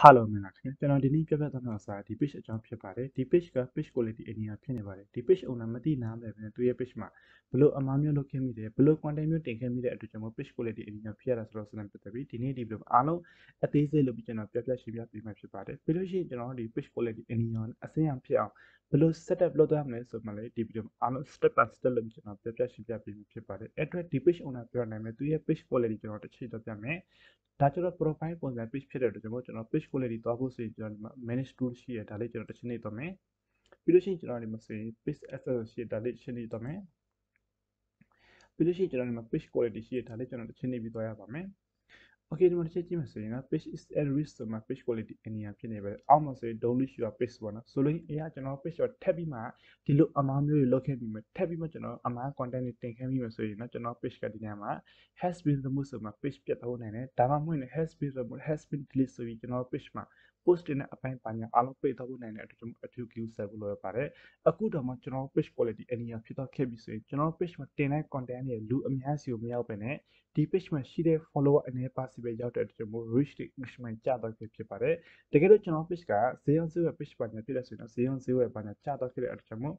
Hello မင်္ဂလာခင်ကျွန်တော်ဒီနေ့ပြပြသွားမှာစာဒီ page အကြောင်းဖြစ်ပါတယ်ဒီ page က page quality အနေနဲ့ဖြစ်နေပါတယ်ဒီ page owner မသိနားမယ်ပဲသူရဲ့ page မှာဘလို့အမှားမျိုးလုပ်ခဲ့မိတယ်ဘလို့ content မျိုးတင်ခဲ့မိတဲ့အတွက်ကြောင့် page quality အနေနဲ့ဖြစ်ရတာဆိုတော့စနစ်ပတ်သက်ပြီးဒီနေ့ဒီ video အားလုံးအသေးစိတ်လုပ်ပြီးကျွန်တော်ပြပြရှင်းပြပေးမှာဖြစ်ပါတယ်ပြီးလို့ရှိရင်ကျွန်တော်ဒီ page quality အနေနဲ့အစင်းအောင်ဖြစ်အောင်ဘလို့ setup လုပ်ရမလဲဆိုမှလည်းဒီ video အားလုံး step by step လုပ်ပြီးကျွန်တော်ပြပြရှင်းပြပေးမှာဖြစ်ပါတယ်အဲ့အတွက်ဒီ page owner ပြောနိုင်မယ်သူရဲ့ page quality ကျွန်တော်တစ်ချိန်တော့ပြမယ်ဒါကျတော့ profile ပုံစံ page ဖြစ်တဲ့အတွက်ကျွန်တော် page quality သွားဖို့ဆိုရင်ကျွန်တော် manage tool ရှိရဒါလေးကျွန်တော်တစ်ချက်နေသွားမယ်ပြီးလို့ရှိရင်ကျွန်တော်ဒီမှာဆိုရင် page access ရှိဒါလေးတစ်ချက်နေသွားမယ်ပြီးလို့ရှိရင်ကျွန်တော်ဒီမှာ page quality ရှိရဒါလေးကျွန်တော်တစ်ချက်နေပြီးသွားရပါမယ်Okay ဒီမှာတစ်ချက်ကြည့်မယ်ဆိုရင် page is at risk ဆိုမှ page quality အနေနဲ့ဖြစ်နေပဲအောက်မှာဆိုရင် don't lose your page ပေါ့နော်ဆိုလို့အရာကျွန်တော် page တော့ထပ်ပြီးမှဒီလိုအမှားမျိုးတွေလုပ်ခဲ့ပြီးမှထပ်ပြီးမှကျွန်တော်အမှား content တွေတင်ခဲ့ပြီးမှဆိုရင်တော့ကျွန်တော် page ကဒီနေရာမှာ has been removed ဆိုမှ page ပြတ်သွားနိုင်တယ်ဒါမှမဟုတ်ရင် has been removed has been delete ဆိုပြီးကျွန်တော် page မှာ post တင်တဲ့အပိုင်းပါညာအားလုံးပိတ်သွားဖို့နိုင်တဲ့အတွက်ကျွန်တော်အထူး queue ဆက်ဖို့လိုရပါတယ်အခုတော့မှကျွန်တော် page quality အနေနဲ့ဖြစ်တော့ခဲ့ပြီဆိုရင်ကျွန်တော် page မှာတင်တဲ့ content တွေလူအများစီကိုမရောက်ပဲနဲ့ဒီ page မှာရှိတဲ့ follower အနေနဲ့ပါစီပဲရောက်တဲ့အတွက်ကျွန်တော် reach engagement ကျတော့ဖြစ်ပါတယ်တကယ်လို့ကျွန်တော် page ကဈေးအောင်ဈေးဝယ် page ပါညာဖြစ်တဲ့ဆိုရင်တော့ဈေးအောင်ဈေးဝယ်ပါညာကျတော့ခဲ့တဲ့အတွက်ကျွန်တော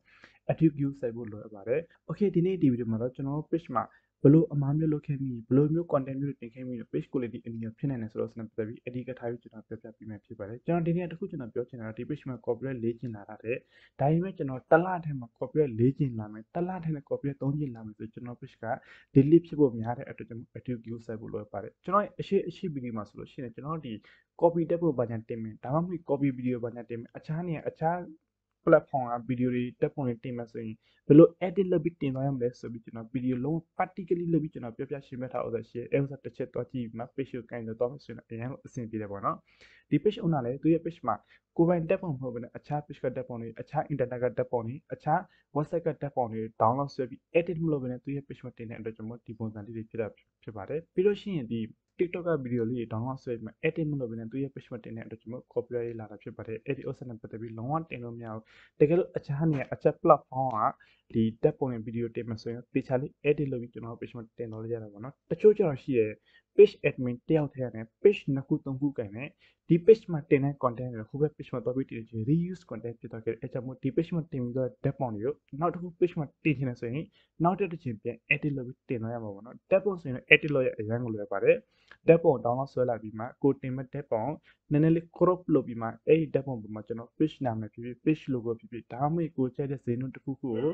်အထူး queue ဆက်ဖို့လိုရပါတယ် okay ဒီနေ့ဒီ video မှာတော့ကျွန်တော် page မှာဘလို့အမှားမျိုးလုပ်ခဲ့မိဘလို့မျိုး content မျိုးတင်ခဲ့မိ page quality အနေနဲ့ဖြစ်နိုင်တယ်ဆိုတော့စနစ်ပတ်ပြီးအဓိကထားပြီးကျွန်တော်ပြပြပေးမယ်ဖြစ်ပါတယ်ကျွန်တော်ဒီနေ့တစ်ခုကျွန်တော်ပြောချင်တာဒီ page မှာ copyright 4ကျင်လာတဲ့ဒါပေမဲ့ကျွန်တော်တစ်လထဲမှာ copyright 4ကျင်လာမယ်တစ်လထဲနဲ့ copyright 3ကျင်လာမယ်ဆိုကျွန်တော် page က delete ဖြစ်ဖို့များတဲ့အတွက်ကျွန်တော်အထူး queue ဆက်ဖို့လိုပါတယ်ကျွန်တော်အရှိ video မှာဆိုလို့ရှိရင်ကျွန်တော်ဒီ copy တက်ဖို့ဘာညာတင်မယ်ဒါမှမဟုတ် copy video ဘာညာတင်မယ်အခြားနေရာအခြား platform က video တွေတက်ပုံတွေတင်မယ်ဆိုရင်ဘယ်လို edit လုပ်ပြီးတင်သွားရမလဲဆိုပြီးကျွန်တော် video လုံး particularly လုပ်ပြီးကျွန်တော်ပြပြရှင်းပြထားအောင်ရှိရဲအဲ့ဥစ္စာတစ်ချက်တော့ကြည့်ပြီးမှ page ကိုကင်တော့မယ်ဆိုရင်အရင်အဆင်ပြေတယ်ပေါ့နော်ဒီ page owner လည်းသူရဲ့ page မှာကိုယ်ပိုင်တက်ပုံမဟုတ်ဘဲနဲ့အခြား page ကတက်ပုံတွေအခြား internet ကတက်ပုံတွေအခြား website ကတက်ပုံတွေ download ဆွဲပြီး edit မလုပ်ဘဲနဲ့သူရဲ့ page မှာတင်တဲ့အတွက်ကျွန်တော်ဒီပုံစံလေးတွေဖြစ်တာဖြစ်ပါတယ်ပြီးလို့ရှိရင်ဒီ TikTok က video လေးတွေ download ဆွဲပြီးမှ edit မလုပ်ဘဲနဲ့သူရဲ့ page မှာတင်တဲ့အတွက်ကျွန်တော် copyright လာတာဖြစ်ပါတယ်အဲ့ဒီဥစ္စာနဲ့ပတ်သက်ပြီးလုံးဝတင်လို့မရဘူးတကယ်လို့အခြားနေရာအခြား platform ကဒီတက်ပုံနဲ့ video တင်မှာဆိုရင်တေချာလေး edit လုပ်ပြီးကျွန်တော် page မှာတင်တော့ရတာပေါ့နော်တချို့ကျတော့ရှိရဲ page admin တယောက်ထဲနဲ့ page နှစ်ခုသုံးခုကင်နေဒီ page မှာတင်တဲ့ content တွေဟိုဘက် page မှာတော့ပြီးတင်ချင် reuse content ဖြစ်တော့ခဲ့အဲကြောင့်မို့ဒီ page မှာတင်ပြီးတော့တက်ပုံတွေကိုနောက်တစ်ခု page မှာတင်ချင်တယ်ဆိုရင်နောက်တစ်ချိန်ပြန် edit လုပ်ပြီးတင်တော့ရမှာပေါ့နော်တက်ပုံဆိုရင် edit လုပ်ရအရင်ကိုလွယ်ပါတယ်တက်ပုံ download ဆွဲလိုက်ပြီးမှကိုတင်မဲ့တက်ပုံနည်းနည်းလေး crop လုပ်ပြီးမှအဲ့ဒီတက်ပုံပေါ်မှာကျွန်တော် page နာမည်ဖြစ်ဖြစ် page logo ဖြစ်ဖြစ်ဒါမှမဟုတ်ကိုကြိုက်တဲ့ဈေးနှုန်းတစ်ခုခုကို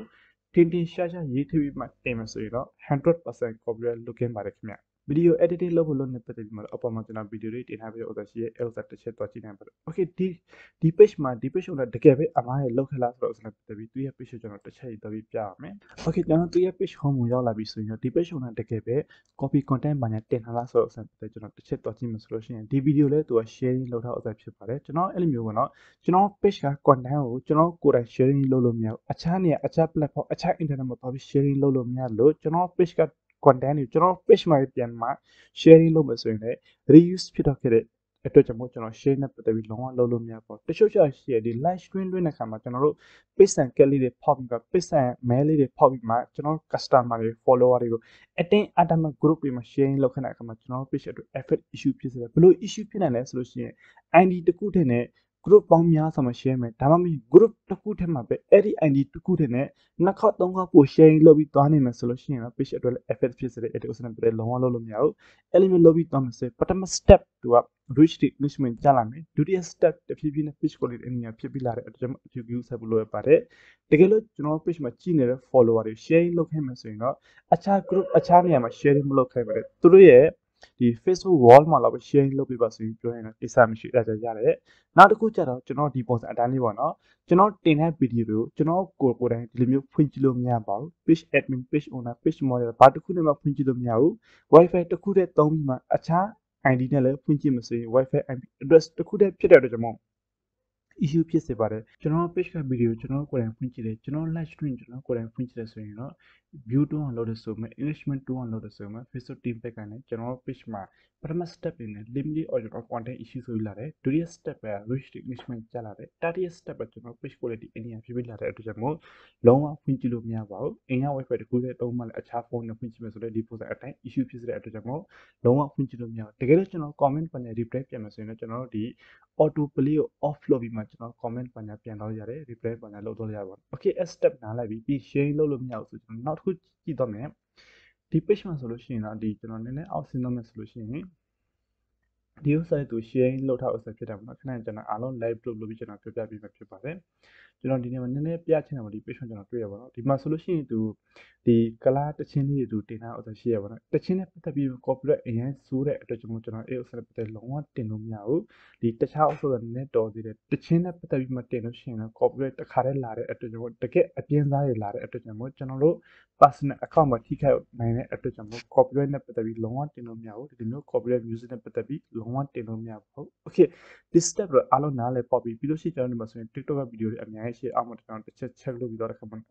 တင်တင်ရှားရှားရေးထည့်ပြီးမှတင်မယ်ဆိုရင်တော့ 100% copyright လုပ်ခဲ့ပါတယ်ခင်ဗျ video editing လုပ်ဖို့လုပ်နေပတ်သက်ပြီးမှအပေါ်မှာကျွန်တော် video တွေတင်ထားပြီးတော့ရှိရဲအဲ့ဥစ္စာတစ်ချက်တော့ကြည့်နိုင်ပါတယ် okay ဒီ page မှာဒီ page ကိုတကယ်ပဲအမားရဲ့လောက်ခလားဆိုတော့ကျွန်တော်ပတ်သက်ပြီးသူရဲ့ page ကိုကျွန်တော်တစ်ချက်ရေးတော့ပြရမယ် okay ကျွန်တော်သူရဲ့ page home ကိုရောက်လာပြီဆိုရင်ဒီ page ကိုတကယ်ပဲ copy content ဘာညာတင်ထားလားဆိုတော့ကျွန်တော်တစ်ချက်တော့ကြည့်မယ်ဆိုလို့ရှိရင်ဒီ video လဲသူက sharing လုပ်ထားဥစ္စာဖြစ်ပါတယ်ကျွန်တော်အဲ့လိုမျိုးပေါ့နော်ကျွန်တော် page က content ကိုကျွန်တော်ကိုယ်တိုင် sharing လုပ်လို့မရဘူးအခြားနေရာအခြား platform အခြား internet မှာသွားပြီး sharing လုပ်လို့မရလို့ကျွန်တော် page က content တွေကျွန်တော် page မှာပြန်မှာ sharing လုပ်မယ်ဆိုရင်လည်း reuse ဖြစ်တော့ခဲ့တဲ့အတွက်ကြောင့်မို့ကျွန်တော် share နဲ့ပတ်သက်ပြီးလုံးဝလုပ်လို့မရပါဘူးတချို့ကျရှိရဒီ live stream တွင်းတဲ့ခါမှာကျွန်တော်တို့ page ဆန်ကက်လေးတွေဖောက်ပြီးမှ page ဆန် mail လေးတွေဖောက်ပြီးမှကျွန်တော် customer တွေ follower တွေကိုအတင်းအဓမ္မ group တွေမှာ sharing လုပ်ခတဲ့အခါမှာကျွန်တော် page အတွက် effect issue ဖြစ်စေတယ်ဘယ်လို issue ဖြစ်နိုင်လဲဆိုလို့ရှိရင် ID တစ်ခုတည်းနဲ့ group ပေါင်းများစွာမှာ share မယ်ဒါမှမဟုတ် group တစ်ခုထဲမှာပဲအဲ့ဒီ ID တစ်ခုတည်းနဲ့နှစ်ခေါက်သုံးခေါက်ပို့ sharing လုပ်ပြီးသွားနေမယ်ဆိုလို့ရှိရင်တော့ page အတွက်လည်း effect ဖြစ်စေတယ်အဲ့ဒီဥစ္စာနဲ့ပတ်သက်လုံးဝလုပ်လို့မရဘူးအဲ့လိုမျိုးလုပ်ပြီးသွားမယ်ဆိုရင်ပထမ step သူက reach engagement ကျလာမယ်ဒုတိယ step တဖြည်းဖြည်းနဲ့ page quality အနေနဲ့ဖြစ်ပြီးလာတဲ့အတွက်ကျွန်တော်အထူး view ဆက်ဖို့လိုရပါတယ်တကယ်လို့ကျွန်တော် page မှာကြည့်နေတဲ့ follower တွေ sharing လုပ်ခဲ့မယ်ဆိုရင်တော့အခြား group အခြားနေရာမှာ sharing မလုပ်ခိုင်းပါနဲ့သူတို့ရဲ့ဒီ Facebook wall မှာတော့ sharing လုပ်ပေးပါဆိုပြီးပြောရင်တော့တိကျမရှိအဲ့ဒါကြရတယ်နောက်တစ်ခုကျတော့ကျွန်တော်ဒီပုံစံအတိုင်းလေးပေါ့နော်ကျွန်တော်တင်တဲ့ video တွေကိုကျွန်တော်ကိုယ်တိုင်ဒီလိုမျိုးဖွင့်ကြည့်လို့မရပါဘူး page admin page owner page model ဘာတစ်ခုနဲ့မှဖွင့်ကြည့်လို့မရဘူး wifi တစ်ခုတည်းသုံးပြီးမှအခြား ID နဲ့လည်းဖွင့်ကြည့်မစရင် wifi IP address တစ်ခုတည်းဖြစ်တဲ့အတွက်ကြောင့် issue ဖြစ်စေပါတယ်ကျွန်တော် page က video ကျွန်တော်ကိုယ်တိုင်ဖွင့်ကြည့်တယ်ကျွန်တော် live stream ကျွန်တော်ကိုယ်တိုင်ဖွင့်ကြည့်တယ်ဆိုရင်တော့ view တွန်းအောင်လုပ်တယ်ဆိုမှ engagement တွန်းအောင်လုပ်တယ်ဆိုမှ Facebook team ဘက်ကလည်းကျွန်တော် page မှာပထမ step အနေနဲ့ limit or ကျွန်တော် content issue ဆိုပြီးလာတယ်ဒုတိယ step က reach engagement ကျလာတယ်တတိယ step ကကျွန်တော် page quality အနေနဲ့ဖြစ်ပြီးလာတဲ့အတွက်ကြောင့်မို့လုံးဝဖွင့်ကြည့်လို့မရပါဘူးအင်ရ wifi တခုတည်းတုံးမှလည်းအခြားဖုန်းနဲ့ဖွင့်ကြည့်မယ်ဆိုတော့ဒီပုံစံအတိုင်း issue ဖြစ်စေတဲ့အတွက်ကြောင့်မို့လုံးဝဖွင့်ကြည့်လို့မရဘူးတကယ်လို့ကျွန်တော် comment panel reply ပြန်မယ်ဆိုရင်တော့ကျွန်တော်တို့ဒီ auto play ကို off လုပ်ပြီးမှကျွန်တော် comment panel ပြန်လုပ်ရတယ် reply panel လုပ်တော့ရပါဘူး okay step နားလိုက်ပြီး share လုပ်လို့မရဘူးဆိုကျွန်တော်နောက်တစ်ခုကြည့်တော့မယ်ဒီ page မှာဆိုလို့ရှိရင်တော့ဒီကျွန်တော်နည်းနည်းအောက်ဆင်းတော့မယ်ဆိုလို့ရှိရင်ဒီဥစ္စာတွေသူ sharing လုပ်ထားဥစ္စာဖြစ်တာပေါ့နော်ခဏကျွန်တော်အားလုံး live လုပ်ပြီးကျွန်တော်ပြောပြပေးမှာဖြစ်ပါတယ်ကျွန်တော်ဒီနေ့မှာနည်းနည်းပြချင်တာပေါ့ဒီ page မှာကျွန်တော်တွေ့ရပါတော့ဒီမှာဆိုလို့ရှိရင်သူဒီ color တချင်းလေးတွေသူတင်ထားဥစ္စာရှိရပါတော့တချင်းနဲ့ပတ်သက်ပြီး copyright အရင်ဆိုးတဲ့အတွက်ကျွန်တော်အဲ့ဥစ္စာနဲ့ပတ်သက်လုံးဝတင်လို့မရဘူးဒီတခြားဥစ္စာတွေနည်းနည်းတော်သေးတယ်တချင်းနဲ့ပတ်သက်ပြီးမှတင်လို့ရှိရင်တော့ copyright တစ်ခါတည်းလာတဲ့အတွက်ကျွန်တော်တကယ်အပြင်းစားတွေလာတဲ့အတွက်ကျွန်တော်တို့ personal account မှာထိခိုက်နိုင်တဲ့အတွက်ကြောင့်မို့ copyright နဲ့ပတ်သက်ပြီးလုံးဝတင်လို့မရဘူးဒီမျိုး copyright music နဲ့ပတ်သက်ပြီးလုံးဝတင်လို့မရဘူး okay this step တော့အားလုံးနားလည်ပေါ့ပြီးလို့ရှိရင်ကျွန်တော်ဒီမှာဆိုရင် TikTok ကဗီဒီယိုတွေအများကြီးရှိအောင်ကျွန်တော်တစ်ချက် check လုပ်ပြီးတော့ခါမှန်း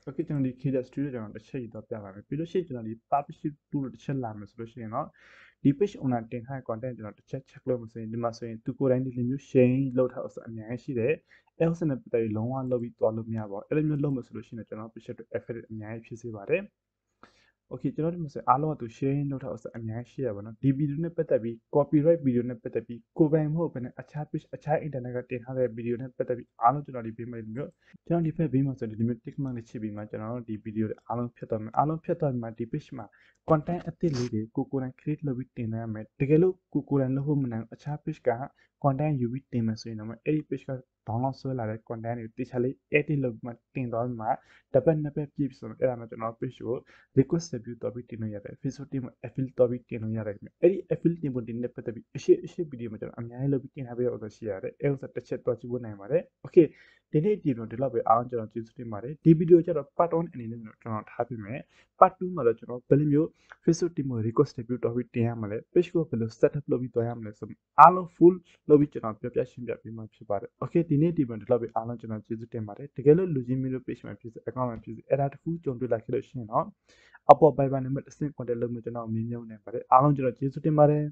okay ကျွန်တော်ဒီ KJ Studio ကျွန်တော်တစ်ချက်ရေးတော့ပြပါမယ်ပြီးလို့ရှိရင်ကျွန်တော်ဒီ publish tool တစ်ချက်လာမယ်ဆိုလို့ရှိရင်တော့ဒီ page owner တင်ထားတဲ့ content ကျွန်တော်တစ်ချက် check လုပ်မှဆိုရင်ဒီမှာဆိုရင်သူကိုယ်တိုင်ဒီလိုမျိုး sharing လုပ်ထားအများကြီးရှိတယ်အဲ့ဥစ္စာနဲ့ပတ်သက်ပြီးလုံးဝလုပ်ပြီးသွားလို့မရပါဘူးအဲ့လိုမျိုးလုပ်မှဆိုလို့ရှိရင်ကျွန်တော် page အတွက် affect အများကြီးဖြစ်စေပါတယ်okay ကျွန်တော်ဒီမှာဆိုအားလုံးကသူ sharing လုပ်ထားအများကြီးရှိရပါတော့ဒီ video နဲ့ပတ်သက်ပြီး copyright video နဲ့ပတ်သက်ပြီးကိုယ်ပိုင်မဟုတ်ဘဲနဲ့အခြား page အခြား internet ကတင်ထားတဲ့ video နဲ့ပတ်သက်ပြီးအားလုံးကျွန်တော်ဒီပေးမယ်မျိုးကျွန်တော်ဒီဖက်ဘေးမှာဆိုဒီလိုမျိုး tick mark လေးချစ်ပြီးမှကျွန်တော်တို့ဒီ video တွေအားလုံးဖြတ်သွားမယ်အားလုံးဖြတ်သွားပြီးမှဒီ page မှာ content အသစ်လေးတွေကိုယ်တိုင် create လုပ်ပြီးတင်ရမယ်တကယ်လို့ကိုယ်တိုင်လုပ်ဖို့မနိုင်အခြား page က content ယူပြီးတင်မယ်ဆိုရင်တော့အဲ့ဒီ page က download ဆွဲလာတဲ့ content တွေကိုတခြားလေး edit လုပ်ပြီးမှတင်သွားပြီးမှတစ်ပတ်နှစ်ပတ်ပြည့်ပြီဆိုတော့အဲ့ဒါမှကျွန်တော် page ကို request review တော့ပြီးတင်လို့ရတယ် Facebook team မှာ affiliate တော့ပြီးတင်လို့ရတယ်အဲ့ဒီ affiliate တင်ဖို့တင်တဲ့ပတ်သက်ပြီးအရှိ video မှာကျွန်တော်အများကြီးလုပ်ပြီးတင်ထားပေးရအောင်ရှိရတယ်အဲ့ဥစ္စာတစ်ချက်တော့ကြည့်ဖို့နိုင်ပါတယ် okay ဒီနေ့ဒီတော့ဒီလောက်ပဲအားလုံးကျွန်တော်ကျေးဇူးတင်ပါတယ်ဒီ video ကျတော့ part 1အနေနဲ့ကျွန်တော်ထားပေးမယ် part 2မှာတော့ကျွန်တော်ဘယ်လိုမျိုး Facebook team ကို request review တော့ပြီးတင်ရမှာလဲ page ကိုဘယ်လို setup လုပ်ပြီးတွားရမလဲဆိုအားလုံး full လုပ်ပြီးကျွန်တော်ပြောပြရှင်းပြပေးမှာဖြစ်ပါတယ် okay ဒီနေ့ဒီမှာဒီလောက်ပဲအားလုံးကျွန်တော်ကျေးဇူးတင်ပါတယ်တကယ်လို့လူချင်းမျိုး page မှာဖြစ်စေ account မှာဖြစ်စေအဲ့ဒါတခုကြုံတွေ့လာခဲ့လို့ရှိရင်တော့အပေါ် Viber နံပါတ်တစ်ဆင့် contact လုပ်လို့ကျွန်တော်မြင်မြင်နိုင်ပါတယ်အားလုံးကျွန်တော်ကျေးဇူးတင်ပါတယ်